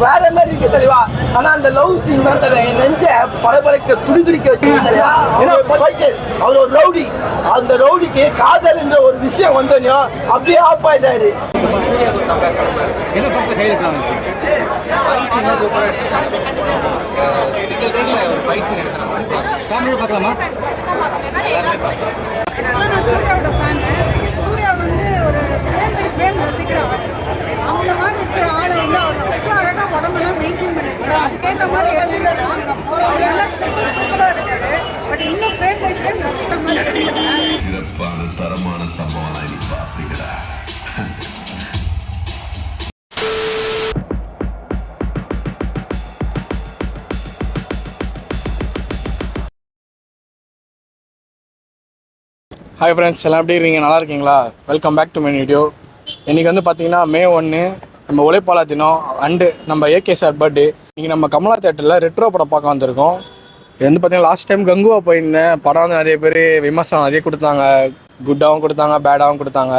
வேற மாதிரி இருக்கு தெளிவா. ஆனா அந்த லவ் சீன் தான் தெரியல, என் நெஞ்ச படபடக்க துடிக்க வச்சு தெரியல. ஏன்னா அவர் ஒரு ரவுடி, அந்த ரவுடிக்கு காதல் என்ற ஒரு விஷயம் வந்தோம் அப்படியே ஆப் ஆயிட்டாரு. சூர்யா வந்து ஒரு ஃப்ரேம் பை ஃப்ரேம் ரசிக்கிறாங்க. அந்த மாதிரி இருக்கிற ஆளை வந்து அவர் ரொம்ப அழகாக உடம்பெல்லாம் மெயின்டைன் பண்ணிருக்காரு. அதுக்கேற்ற மாதிரி எடுத்துருக்காங்க. நல்லா சூப்பராக இருக்குது. பட் இன்னும் ஃப்ரேம் பை ஃப்ரேம் ரசிக்கிற மாதிரி எடுத்துருக்காங்க. சிறப்பான தரமான சம்பவம் நீ பார்த்துக்கிறா. ஹாய் ஃப்ரெண்ட்ஸ், எல்லாம் எப்படி இருக்கீங்க? நல்லா இருக்கீங்களா? Welcome back to my video. இன்றைக்கி வந்து பார்த்தீங்கன்னா May 1 நம்ம உழைப்பாளர் தினம் அண்டு நம்ம ஏகே சார் பர்த்டே. இன்றைக்கி நம்ம கமலா தேட்டரில் ரெட்ரோ படம் பார்க்க வந்திருக்கோம். இது வந்து பார்த்தீங்கன்னா லாஸ்ட் டைம் கங்குவா போயிருந்தேன். படம் வந்து நிறைய பேர் விமர்சனம் நிறைய கொடுத்தாங்க, குட்டாகவும் கொடுத்தாங்க, பேடாகவும் கொடுத்தாங்க.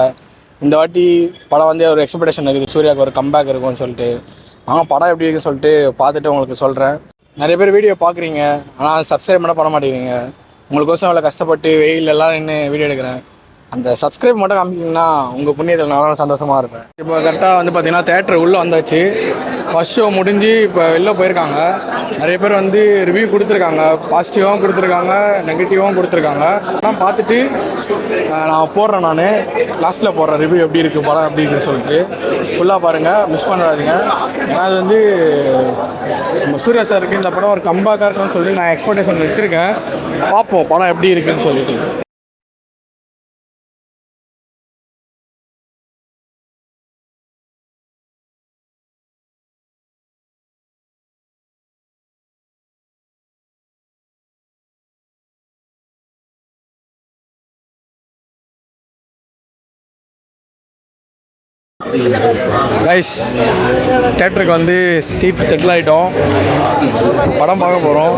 இந்த வாட்டி படம் வந்து ஒரு எக்ஸ்பெக்டேஷன் இருக்குது, சூர்யாவுக்கு ஒரு கம்பேக் இருக்கும்னு சொல்லிட்டு. ஆனால் படம் எப்படி இருக்குன்னு சொல்லிட்டு பார்த்துட்டு உங்களுக்கு சொல்கிறேன். நிறைய பேர் வீடியோ பார்க்குறீங்க, ஆனால் சப்ஸ்கிரைப் பண்ண மாட்டேங்கிறீங்க. உங்களுக்கோசம் அவ்வளோ கஷ்டப்பட்டு வெயிலெல்லாம் நின்று வீடியோ எடுக்கிறேன். அந்த சப்ஸ்கிரைப் மட்டும் காமிச்சிங்கன்னா உங்கள் புண்ணியத்தில் நான் சந்தோஷமாக இருப்பேன். இப்போ கரெக்டாக வந்து பார்த்திங்கன்னா தேட்டர் உள்ளே வந்தாச்சு. ஃபஸ்ட் ஷோ முடிஞ்சு இப்போ வெளில போயிருக்காங்க. நிறைய பேர் வந்து ரிவ்யூ கொடுத்துருக்காங்க, பாசிட்டிவாகவும் கொடுத்துருக்காங்க, நெகட்டிவாகவும் கொடுத்துருக்காங்க. அதெல்லாம் பார்த்துட்டு நான் போடுறேன், நான் லாஸ்ட்டில் போடுறேன் ரிவ்யூ எப்படி இருக்குது, படம் எப்படி இருக்குன்னு சொல்லிட்டு. ஃபுல்லாக பாருங்கள், மிஸ் பண்ணாதீங்க. ஏன்னா அது வந்து நம்ம சூர்யா சாருக்கு இந்த படம் ஒரு கம்பேக்காக இருக்குன்னு சொல்லிட்டு நான் எக்ஸ்பெக்டேஷன் வச்சுருக்கேன். பார்ப்போம் படம் எப்படி இருக்குன்னு சொல்லிட்டு. கைஸ், தேட்டருக்கு வந்து சீட் செட்டில் ஆகிட்டோம். படம் பார்க்க போகிறோம்.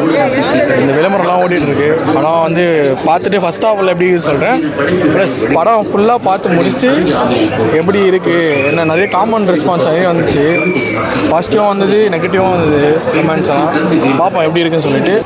இந்த விளம்பரம்லாம் ஓடிட்டுருக்கு. படம் வந்து பார்த்துட்டு ஃபஸ்ட் ஹாஃபில் எப்படி சொல்கிறேன், ப்ளஸ் படம் ஃபுல்லாக பார்த்து முடிச்சுட்டு எப்படி இருக்குது என்ன நிறைய காமன் ரெஸ்பான்ஸ் நிறைய வந்துச்சு. பாசிட்டிவாக வந்தது, நெகட்டிவாக வந்தது கமெண்ட்ஸ்லாம். பார்ப்போம் எப்படி இருக்குன்னு சொல்லிட்டு.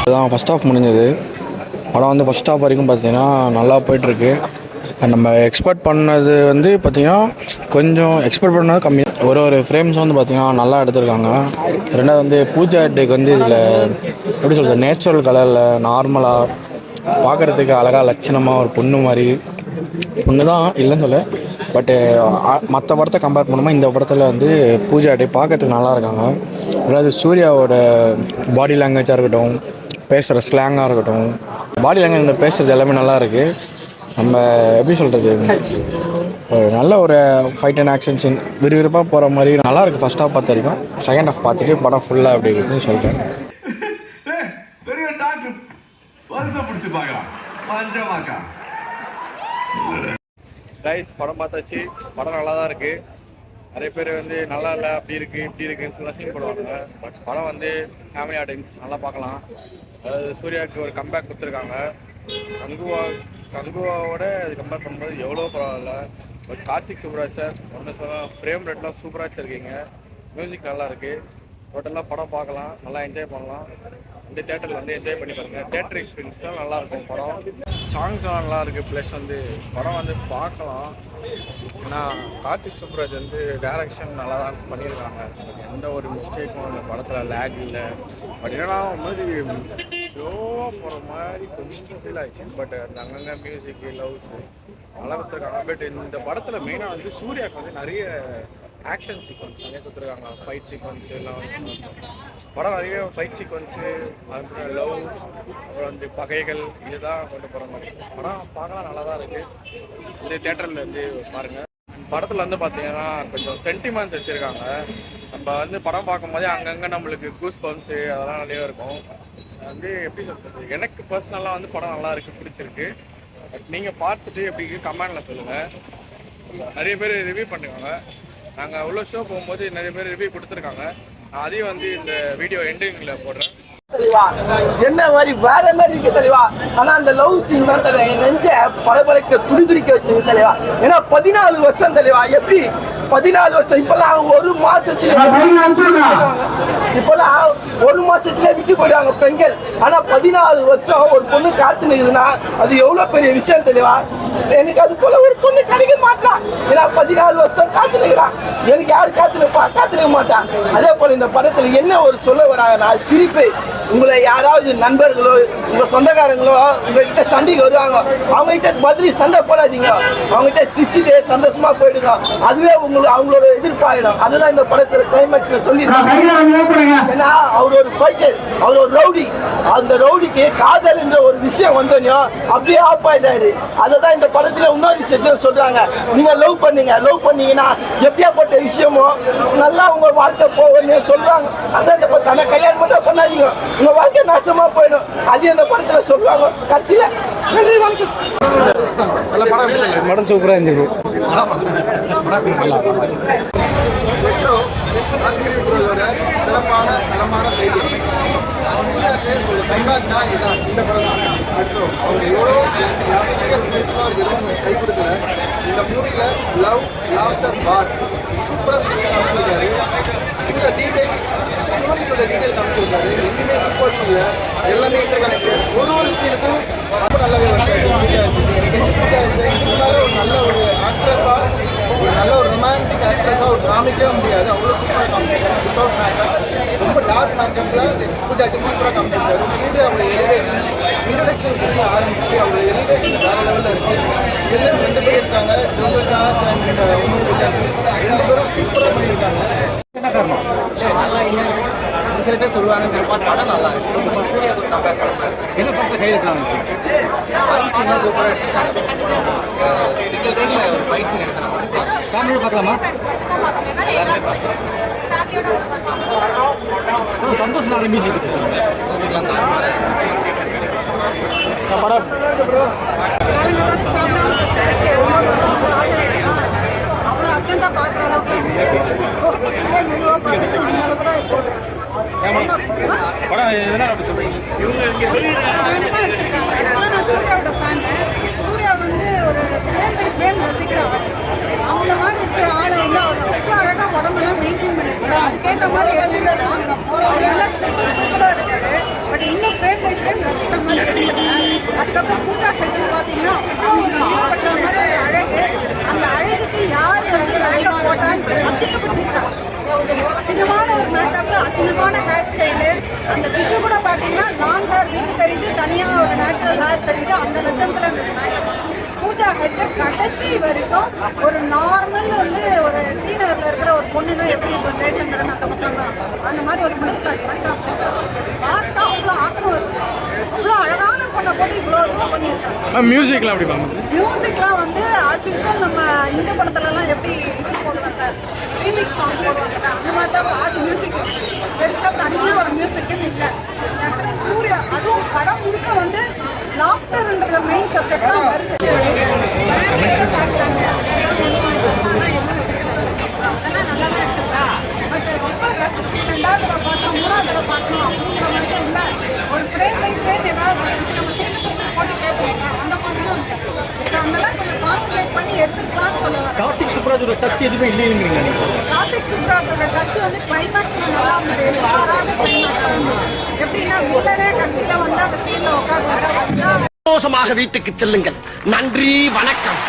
இதுதான் ஃபஸ்ட் ஹாஃப் முடிஞ்சது. படம் வந்து ஃபஸ்ட் ஹாஃப் வரைக்கும் பார்த்திங்கன்னா நல்லா போய்ட்டுருக்கு. நம்ம எக்ஸ்பெக்ட் பண்ணது வந்து பார்த்திங்கன்னா கொஞ்சம் எக்ஸ்பெக்ட் பண்ணது கம்மி. ஒரு ஃப்ரேம்ஸ் வந்து பார்த்திங்கன்னா நல்லா எடுத்திருக்காங்க. ரெண்டாவது வந்து பூஜா டேக்கு வந்து இதில் எப்படி சொல்கிறது, நேச்சுரல் கலரில் நார்மலாக பார்க்குறதுக்கு அழகாக லட்சணமாக ஒரு பொண்ணு மாதிரி, பொண்ணு தான் இல்லைன்னு சொல்ல, பட்டு மற்ற படத்தை கம்பேர் பண்ணும்போது இந்த படத்தில் வந்து பூஜா டே பார்க்கறதுக்கு நல்லா இருக்காங்க. அதாவது சூர்யாவோட பாடி லாங்குவேஜாக இருக்கட்டும், பேசுகிற ஸ்லாங்காக இருக்கட்டும், பாடி லாங்குவேஜ் இந்த பேசுகிறது எல்லாமே நல்லா இருக்குது. நம்ம எப்படி சொல்கிறது, ஒரு நல்ல ஒரு ஃபைட் அண்ட் ஆக்ஷன் சீன் விறுவிறுப்பாக போகிற மாதிரி நல்லா இருக்குது. ஃபஸ்ட் ஹாஃப் பார்த்து வரைக்கும். செகண்ட் ஹாஃப் பார்த்துட்டு படம் ஃபுல்லாக அப்படி இருக்குன்னு சொல்கிறேன். கைஸ், படம் பார்த்தாச்சு. படம் நல்லா தான் இருக்குது. நிறைய பேர் வந்து நல்லா இல்லை, அப்படி இருக்குது இப்படி இருக்குன்னு சொல்லி சீன் போடுவாங்க. பட் படம் வந்து ஃபேமிலி ஆடியன்ஸ் நல்லா பார்க்கலாம். அதாவது சூர்யாவுக்கு ஒரு கம்பேக் கொடுத்துருக்காங்க. கங்குவா கங்குவாவோட அது கம்பேர் பண்ணும்போது எவ்வளோ பரவாயில்ல. பட் கார்த்திக் சுப்ராஜ் சார் ஒன்று சொல்லலாம், ஃப்ரேம் ரேட்லாம் சூப்பராக வச்சுருக்கீங்க, மியூசிக் நல்லா இருக்குது. டோட்டலாக படம் பார்க்கலாம், நல்லா என்ஜாய் பண்ணலாம். இந்த தேட்டரில் வந்து என்ஜாய் பண்ணி பாருங்கள். தேட்டர் எக்ஸ்பீரியன்ஸ் தான் நல்லாயிருக்கும். படம் சாங்ஸ்லாம் நல்லா இருக்குது. ப்ளஸ் வந்து படம் வந்து பார்க்கலாம். ஏன்னா கார்த்திக் சுப்ராஜ் வந்து டைரக்ஷன் நல்லா தான் பண்ணியிருக்காங்க. எந்த ஒரு மிஸ்டேக்கும் அந்த படத்தில் லேக் இல்லை. பட் என்னன்னா மாதிரி ஸ்லோவாக போகிற மாதிரி கொஞ்சம் ஃபீல் ஆயிடுச்சு. பட் அந்த அங்கங்கே மியூசிக்கு லவ்ஸு நல்லா கொடுத்துருக்காங்க. பட் இந்த படத்தில் மெயினாக வந்து சூர்யாவுக்கு வந்து நிறைய ஆக்ஷன் சீக்வன்ஸ் நிறைய கொடுத்துருக்காங்க. ஃபைட் சீக்வன்ஸு எல்லாம் படம் நிறைய ஃபைட் சீக்வன்ஸு, அதுக்கப்புறம் லவ், அப்புறம் வந்து பகைகள், இதுதான் கொண்டு போகிற மாதிரி படம் பார்க்கலாம். நல்லா தான் இருக்குது. இந்த தேட்டரில் வந்து பாருங்கள். படத்தில் வந்து பார்த்தீங்கன்னா கொஞ்சம் சென்டிமெண்ட்ஸ் வச்சுருக்காங்க. நம்ம வந்து படம் பார்க்கும்போதே அங்கங்கே நம்மளுக்கு கூஸ் பம்ப்ஸு அதெல்லாம் நிறைய இருக்கும். வந்து எப்படி சொல்கிறது, எனக்கு பர்சனலாக வந்து படம் நல்லா இருக்குது, பிடிச்சிருக்கு. பட் நீங்கள் பார்த்துட்டு எப்படி கமெண்டில் சொல்லுங்கள். நிறைய பேர் ரிவ்யூ பண்ணுவாங்க. நாங்கள் உள்ள ஷோ போகும்போது நிறைய பேர் ரிவ்யூ கொடுத்துருக்காங்க. நான் அதையும் வந்து இந்த வீடியோ எண்டிங்கில் போடுறேன். தெளிவா என்ன மாதிரி வேற மாதிரி இருக்கு தெளிவா. ஆனா அந்த லவ் சீன் தான் தெளிவா என் நெஞ்ச படபடக்க துடிதுடிக்க வச்சது தெளிவா. ஏன்னா 14 வருஷம் தெளிவா. எப்படி 14 வருஷம் இப்பெல்லாம் ஒரு மாசத்துல இப்பெல்லாம் ஒரு மாசத்துல விட்டு போயிடுவாங்க பெண்கள். ஆனா 14 வருஷம் ஒரு பொண்ணு காத்து நிக்குதுன்னா அது எவ்வளவு பெரிய விஷயம் தெளிவா. எனக்கு அது போல ஒரு பொண்ணு கிடைக்க மாட்டான். ஏன்னா 14 வருஷம் காத்து நிற்கிறான். எனக்கு யாரு காத்து நிற்க மாட்டான். அதே போல இந்த படத்துல என்ன ஒரு சொல்ல வராங்கன்னா சிரிப்பு. உங்களை யாராவது நண்பர்களோ உங்க சொந்தக்காரங்களோ உங்ககிட்ட சண்டைக்கு வருவாங்க, அவங்க கிட்ட பதில் சண்டை போடாதீங்க. அவங்க கிட்ட சிரிச்சுட்டு சந்தோஷமா போயிடுங்க. அதுவே உங்களுக்கு அவங்களோட எதிர்ப்பாயிடும். அதுதான் இந்த படத்துல கிளைமேக்ஸ்ல சொல்லியிருக்காங்க. ஏன்னா அவர் ஒரு ஃபைட்டர், அவர் ஒரு ரவுடி. அந்த ரவுடிக்கு காதல் என்ற ஒரு விஷயம் வந்தோன்னோ அப்படியே ஆஃப் ஆயிட்டாரு. அதை தான் இந்த படத்துல இன்னொரு விஷயத்தையும் சொல்றாங்க. நீங்க லவ் பண்ணீங்கன்னா எப்படியாப்பட்ட விஷயமோ நல்லா உங்க வாழ்க்கை போவோன்னு சொல்றாங்க. அதான் இந்த படம் கல்யாணம் மட்டும் பண்ணாதீங்க, உங்க வாழ்க்கை நாசமா போயிடும். அது இந்த படத்துல சொல்லுவாங்க. கடைசியில நன்றி வணக்கம். படம் சூப்பராக இருந்துச்சு. மெட்ரோ ஆக்கிரமிப்புகளோட சிறப்பான தரமான செய்தி. ஒரு கம்பேக் தான் இதுதான், இந்த படம் தான் மெட்ரோ. அவர் எவ்வளோ எதுவும் கை கொடுக்கல. இந்த மூவியில் லவ் லாஃப்டர் பார் சூப்பராக காமிச்சிருக்காரு. இந்த டீட்டெயில் ஸ்டோரியோட டீட்டெயில் காமிச்சிருக்காரு. எங்கேயுமே சூப்பர் இல்லை, எல்லாமே இன்டர்கனெக்டட். ஒரு சீனுக்கும் ரொம்ப நல்லாவே ஒரு நல்ல ஒரு ஆக்ட்ரஸாக, ஒரு நல்ல ஒரு ரொமான்டிக் ஆக்ட்ரஸாக ஒரு காமிக்கவே முடியாது. அவ்வளோ சூப்பராக காமிச்சிருக்காரு. வித்தவுட் மேக்கப் ரொம்ப டார்க் மேக்கப்பில் பூஜாக்கு சூப்பராக காமிச்சிருக்காரு. சூர்யாவோட எலிவேஷன் இன்ட்ரடக்ஷன் சொல்லி ஆரம்பிச்சு அவங்க எலிவேஷன் வேறு லெவலில் இருக்குது. இதில் 2 பேர் இருக்காங்க, ஜோகாஸ் அண்ட் 2 பேரும் சூப்பராக பண்ணியிருக்காங்க. என்ன காரணம்? நல்லா இல்லை. ஒரு சில பேர் சொல்லுவாங்க சரி படம் நல்லா இருக்கு, சூர்யாவுக்கு கம்பேர் பண்ணுறாங்க. என்ன படத்தை கை எடுக்கலாம்? ஃபைட் சீன் சூப்பராக எடுத்துருக்காங்க. சிங்கிள் டேக்கில் ஒரு ஃபைட் சீன் எடுத்துருக்காங்க. ஃபேமிலியை பார்க்கலாமா? எல்லாருமே பார்க்கலாம். சந்தோஷம் நல்ல மியூசிக்லாம் தாழ்மாற படம் அப்புறம் அர்ஜென்டா பாக்குற அளவுக்கு மெதுவா பார்த்துட்டு அந்த அளவுக்கு படம் என்ன சொல்றீங்க? நான் சூர்யாவோட ஃபேன். சூர்யா வந்து ஒரு ஃப்ரேம் பை ஃப்ரேம் ரசிக்கிறாங்க. அந்த மாதிரி இருக்கிற ஆளை வந்து அவர் ரொம்ப அழகாக உடம்பெல்லாம் மெயின்டைன் பண்ணிருக்காரு. அதுக்கேற்ற மாதிரி எழுதிருக்காங்க. அவர் நல்லா சூப்பராக இருக்காரு. பட் இன்னும் ஃப்ரேம் பை ஃப்ரேம் ரசிக்கிற மாதிரி எடுத்துருக்காங்க. அதுக்கப்புறம் பூஜா ஹெட் பார்த்தீங்கன்னா அவ்வளோ ஒரு விரும்பப்படுற மாதிரி ஒரு அழகு. அந்த அழகுக்கு யார் வந்து மேக்கப் போட்டான்னு அசிங்கப்பட்டிருக்காங்க. அசிங்கமான ஒரு மேக்கப், அசிங்கமான ஹேர் ஸ்டைலு. அந்த பிக்கு கூட பார்த்தீங்கன்னா லாங் ஹேர் விட்டு தெரியுது, தனியாக ஒரு நேச்சுரல் ஹேர் தெரியுது. அந்த லட்சத்தில் அந்த மேக்கப் பூஜா ஹெட்டை கடைசி வரைக்கும் ஒரு நார்மல் வந்து ஒரு டீனரில் இருக்கிற ஒரு பொண்ணுன்னா எப்படி இப்போ ஜெயச்சந்திரன் அந்த பக்கம் தான் அந்த மாதிரி ஒரு மிடில் கிளாஸ் மாதிரி காமிச்சிருக்காங்க. பார்த்தா அவ்வளோ ஆத்திரம் வருது. அவ்வளோ அழகான பொண்ணை போட்டு இவ்வளோ இதுவும் பண்ணியிருக்காங்க. மியூசிக்லாம் எப்படி பாருங்க? மியூசிக்லாம் வந்து ஆஸ் யூஷுவல் நம்ம இந்த படத்துலலாம் எப்படி இது போடுவாங்க, ரீமிக்ஸ் சாங் போடுவாங்க, அந்த மாதிரி தான் பாதி மியூசிக். பெருசாக தனியாக ஒரு மியூசிக்குன்னு இல்லை. இந்த இடத்துல சூர்யா அதுவும் படம் முழுக்க வந்து லாஃப்டர்ன்ற மெயின் சப்ஜெக்ட் தான் வருது. அதெல்லாம் நல்லா தான் எடுத்துருக்கா. பட் ரொம்ப ரசிச்சு 2வது தடவை பார்த்தோம் 3வது தடவை பார்த்தோம் அப்படிங்கிற மாதிரி இல்லை. ஒரு ஃப்ரேம் பை ஃப்ரேம் ஏதாவது ரசிச்சு நம்ம திருப்பி போட்டு கேட்போம். அந்த மாதிரி தான் கார்த்திக் சுப்ராஜோட டச் எதுவுமே இல்லைங்கிறீங்க நீங்க? கார்த்திக் சுப்ராஜோட டச் வந்து கிளைமேக்ஸ்ல நல்லா இருந்தது. வராத கிளைமேக்ஸ் எப்படின்னா வில்லனே கடைசியில வந்து அந்த சீன்ல உட்கார்ந்து அதுதான் சந்தோஷமாக வீட்டுக்கு செல்லுங்கள். நன்றி, வணக்கம்.